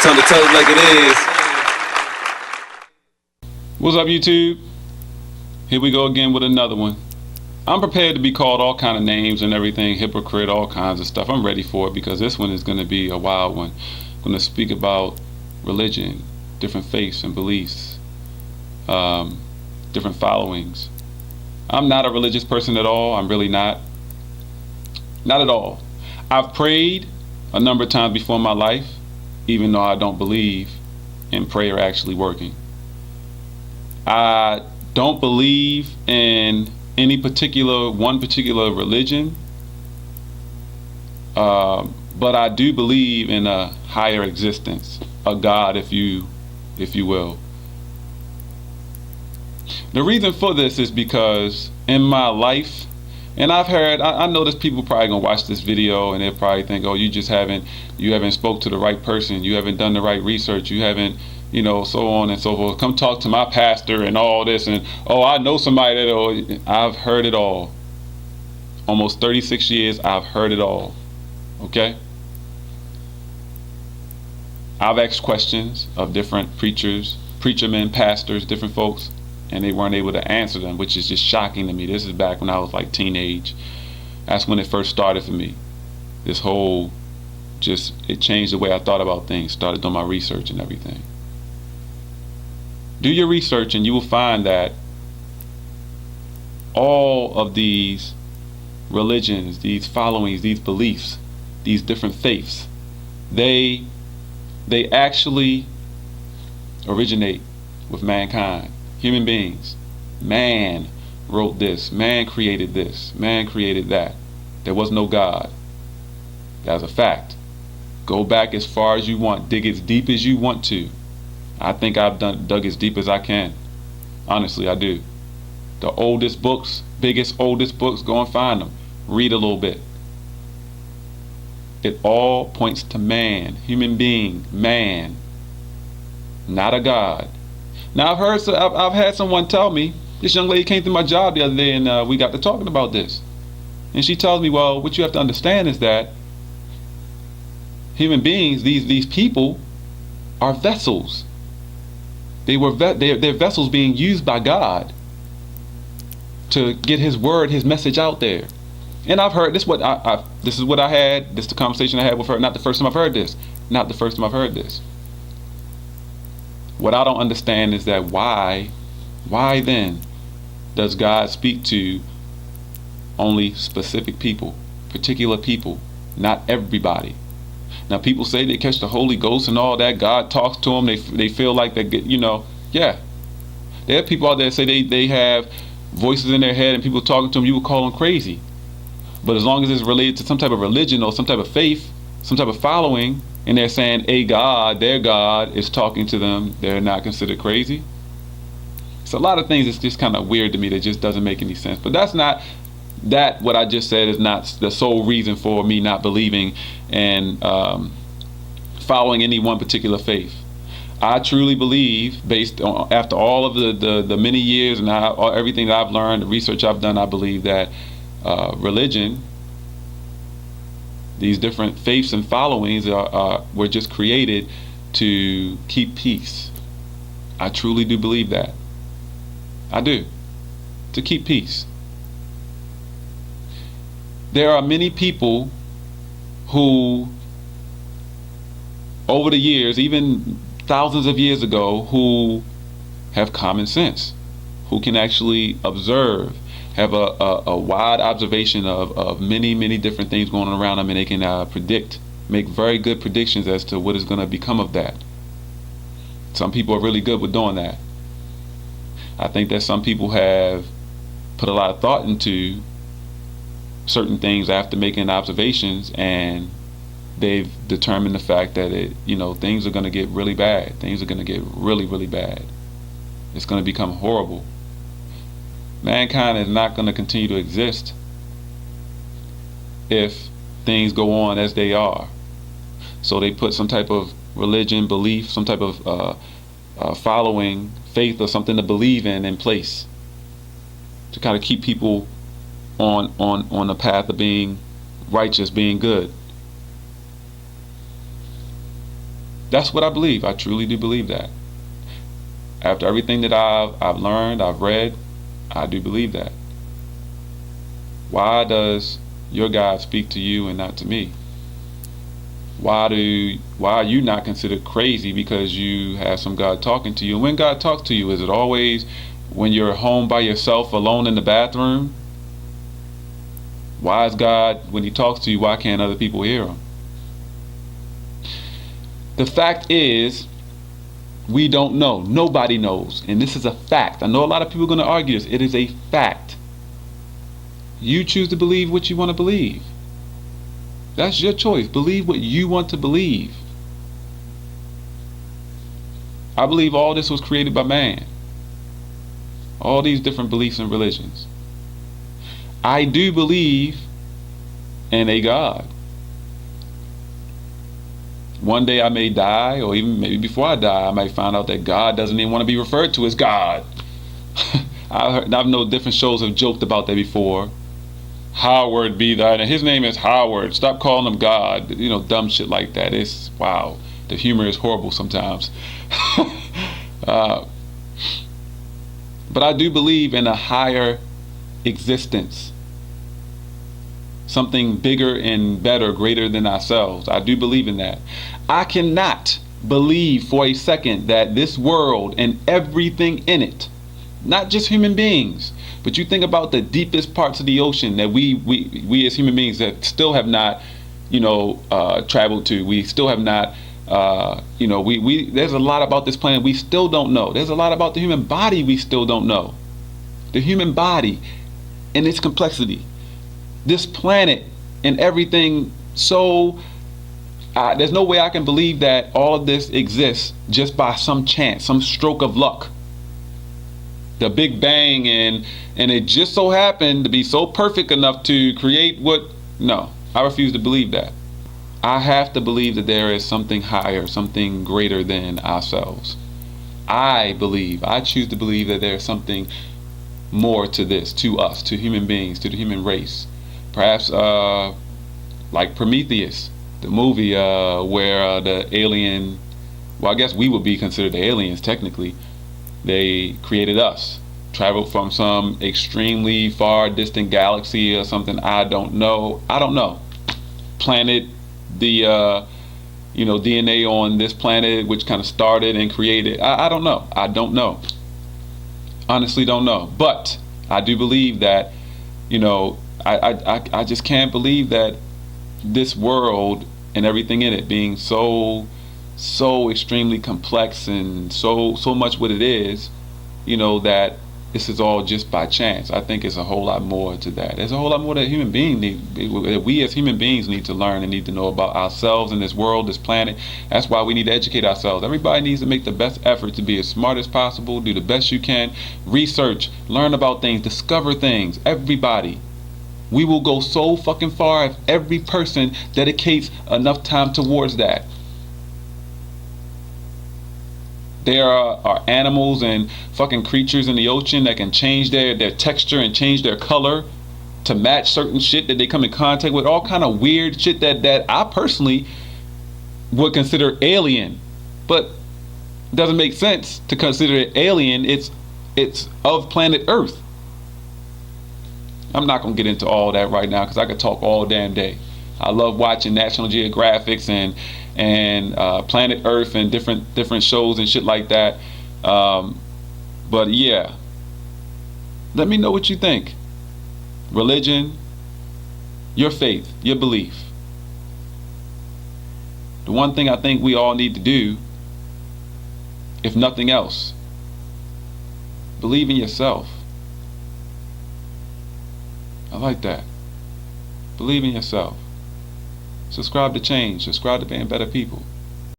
Time to tell it like it is. What's up, YouTube? Here we go again with another one. I'm prepared to be called all kind of names and everything, hypocrite, all kinds of stuff. I'm ready for it because this one is going to be a wild one. I'm going to speak about religion, different faiths and beliefs, different followings. I'm not a religious person at all. I'm really not. Not at all. I've prayed a number of times before in my life, even though I don't believe in prayer actually working. I don't believe in any one particular religion, but I do believe in a higher existence, a God, if you will. The reason for this is because in my life, and I know there's people probably gonna watch this video and they'll probably think, oh, you haven't spoke to the right person, you haven't done the right research, you haven't, so on and so forth. Come talk to my pastor and all this, and oh, I know somebody that, I've heard it all. Almost 36 years, I've heard it all. Okay? I've asked questions of different preachers, preachermen, pastors, different folks, and they weren't able to answer them, which is just shocking to me. This is back when I was like teenage. That's when it first started for me. This whole, it changed the way I thought about things, started doing my research and everything. Do your research and you will find that all of these religions, these followings, these beliefs, these different faiths, they actually originate with mankind, human beings. Man wrote this, man created this, man created that. There was no God. That's a fact. Go back as far as you want, dig as deep as you want to. I think I've dug as deep as I can. Honestly, I do. The oldest books, oldest books, go and find them. Read a little bit. It all points to man, human being, man, not a God. Now I've had someone tell me, this young lady came to my job the other day and we got to talking about this. And she tells me, well, what you have to understand is that human beings, these people, are vessels. They're vessels being used by God to get His word, His message out there. And I've heard this. This is what I had. This is the conversation I had with her. Not the first time I've heard this. Not the first time I've heard this. What I don't understand is that why then does God speak to only specific people, particular people, not everybody? Now people say they catch the Holy Ghost and all that. God talks to them. They feel like they get, yeah. There are people out there that say they have voices in their head and people talking to them. You would call them crazy. But as long as it's related to some type of religion or some type of faith, some type of following, and they're saying a God, their God is talking to them, they're not considered crazy. So a lot of things, it's just kind of weird to me. That just doesn't make any sense. But that's not. That what I just said is not the sole reason for me not believing and following any one particular faith. I truly believe, based on after all of the many years and everything that I've learned, the research I've done, I believe that religion, these different faiths and followings were just created to keep peace. I truly do believe that. I do. To keep peace. There are many people who, over the years, even thousands of years ago, who have common sense, who can actually observe, have a wide observation of many different things going on around them, and they can make very good predictions as to what is going to become of that. Some people are really good with doing that. I think that some people have put a lot of thought into certain things after making observations, and they've determined the fact that things are going to get really bad. Things are going to get really bad. It's going to become horrible. Mankind is not going to continue to exist if things go on as they are. So they put some type of religion, belief, some type of following, faith, or something to believe in place to kind of keep people on the path of being righteous, being good. That's what I believe. I truly do believe that. After everything that I've learned, I've read, I do believe that. Why does your God speak to you and not to me? Why are you not considered crazy because you have some God talking to you? And when God talks to you, is it always when you're home by yourself alone in the bathroom? Why is God, when he talks to you, why can't other people hear him? The fact is, we don't know. Nobody knows. And this is a fact. I know a lot of people are going to argue this. It is a fact. You choose to believe what you want to believe. That's your choice. Believe what you want to believe. I believe all this was created by man. All these different beliefs and religions. I do believe in a God. One day I may die, or even maybe before I die, I might find out that God doesn't even want to be referred to as God. I've know different shows have joked about that before. Howard be that, and his name is Howard. Stop calling him God. You know, dumb shit like that. It's wow. The humor is horrible sometimes. But I do believe in a higher existence. Something bigger and better, greater than ourselves. I do believe in that. I cannot believe for a second that this world and everything in it, not just human beings, but you think about the deepest parts of the ocean that we as human beings that still have not, traveled to. We still have not, there's a lot about this planet we still don't know. There's a lot about the human body we still don't know. The human body and its complexity. This planet and everything, so there's no way I can believe that all of this exists just by some chance, some stroke of luck. The Big Bang and it just so happened to be so perfect enough to create no, I refuse to believe that. I have to believe that there is something higher, something greater than ourselves. I choose to believe that there's something more to this, to us, to human beings, to the human race. Perhaps like Prometheus, the movie where the alien, well, I guess we would be considered the aliens technically. They created us, traveled from some extremely far distant galaxy or something. I don't know. Planted the DNA on this planet, which kind of started and created. I don't know. Honestly don't know. But I do believe that, I just can't believe that this world and everything in it being so extremely complex and so much what it is, that this is all just by chance. I think it's a whole lot more to that. There's a whole lot more that we as human beings need to learn and need to know about ourselves and this world, this planet. That's why we need to educate ourselves. Everybody needs to make the best effort to be as smart as possible, do the best you can, research, learn about things, discover things. Everybody. We will go so fucking far if every person dedicates enough time towards that. There are animals and fucking creatures in the ocean that can change their texture and change their color to match certain shit that they come in contact with. All kind of weird shit that I personally would consider alien, but it doesn't make sense to consider it alien. It's of planet Earth. I'm not gonna get into all that right now because I could talk all damn day. I love watching National Geographics and Planet Earth and different shows and shit like that. But yeah, let me know what you think. Religion, your faith, your belief. The one thing I think we all need to do, if nothing else, believe in yourself. I like that. Believe in yourself. Subscribe to change. Subscribe to being better people.